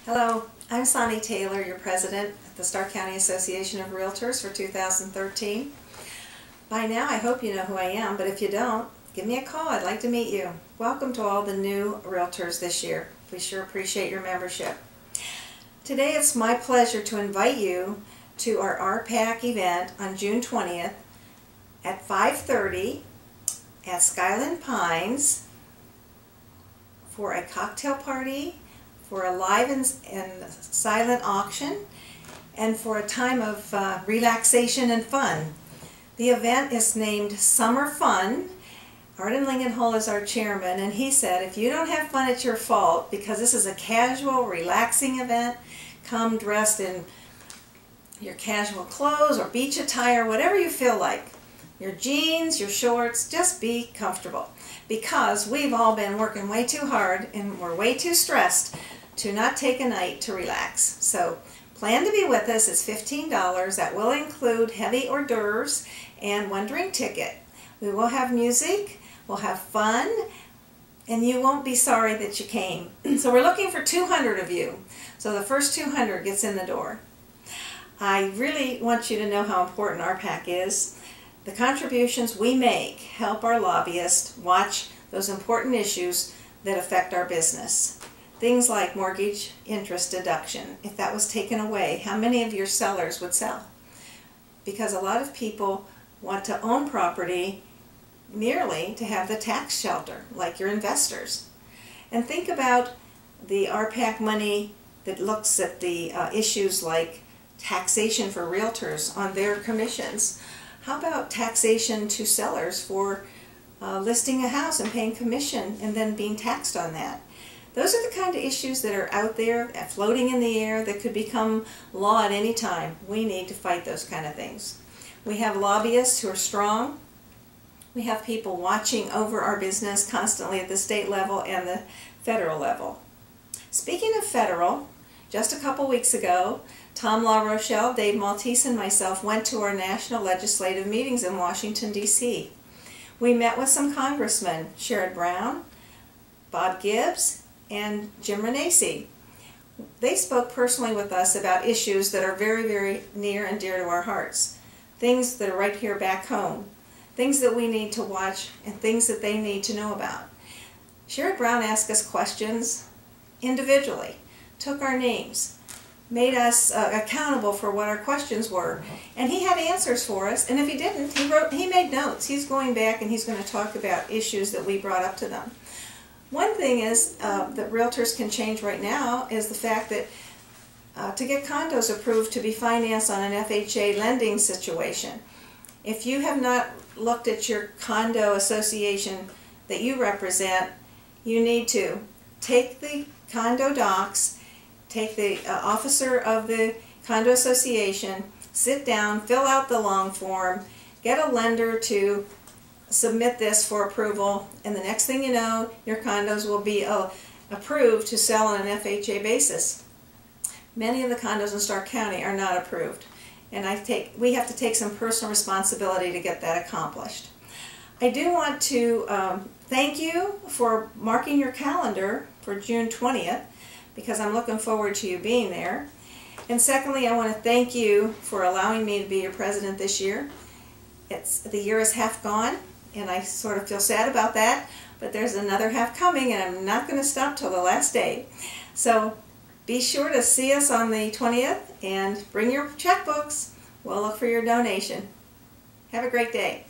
Hello, I'm Sonny Taylor, your president at the Stark County Association of Realtors for 2013. By now, I hope you know who I am, but if you don't, give me a call. I'd like to meet you. Welcome to all the new realtors this year. We sure appreciate your membership. Today, it's my pleasure to invite you to our RPAC event on June 20th at 5:30 at Skyland Pines for a cocktail party, for a live and silent auction, and for a time of relaxation and fun. The event is named Summer Fun. Arden Lingenhall is our chairman, and he said, if you don't have fun, it's your fault, because this is a casual, relaxing event. Come dressed in your casual clothes or beach attire, whatever you feel like. Your jeans, your shorts, just be comfortable. Because we've all been working way too hard and we're way too stressed to not take a night to relax. So plan to be with us. It's $15. That will include heavy hors d'oeuvres and one drink ticket. We will have music, we'll have fun, and you won't be sorry that you came. So we're looking for 200 of you. So the first 200 gets in the door. I really want you to know how important RPAC is. The contributions we make help our lobbyists watch those important issues that affect our business. Things like mortgage interest deduction. If that was taken away, how many of your sellers would sell? Because a lot of people want to own property merely to have the tax shelter, like your investors. And think about the RPAC money that looks at the issues like taxation for realtors on their commissions. How about taxation to sellers for listing a house and paying commission and then being taxed on that? Those are the kind of issues that are out there, floating in the air, that could become law at any time. We need to fight those kind of things. We have lobbyists who are strong. We have people watching over our business constantly at the state level and the federal level. Speaking of federal, just a couple weeks ago, Tom LaRochelle, Dave Maltese, and myself went to our national legislative meetings in Washington, D.C. We met with some congressmen, Sherrod Brown, Bob Gibbs, and Jim Renacci. They spoke personally with us about issues that are very, very near and dear to our hearts. Things that are right here back home. Things that we need to watch and things that they need to know about. Sherrod Brown asked us questions individually, took our names, made us accountable for what our questions were, and he had answers for us. And if he didn't, he made notes. He's going back and he's going to talk about issues that we brought up to them. One thing is that realtors can change right now is the fact that to get condos approved to be financed on an FHA lending situation, if you have not looked at your condo association that you represent, you need to take the condo docs, take the officer of the condo association, sit down, fill out the long form, get a lender to submit this for approval, and the next thing you know, your condos will be approved to sell on an FHA basis. Many of the condos in Stark County are not approved, and we have to take some personal responsibility to get that accomplished. I do want to thank you for marking your calendar for June 20th, because I'm looking forward to you being there. And secondly, I want to thank you for allowing me to be your president this year. The year is half gone, and I sort of feel sad about that, but there's another half coming, and I'm not going to stop till the last day. So be sure to see us on the 20th and bring your checkbooks. We'll look for your donation. Have a great day.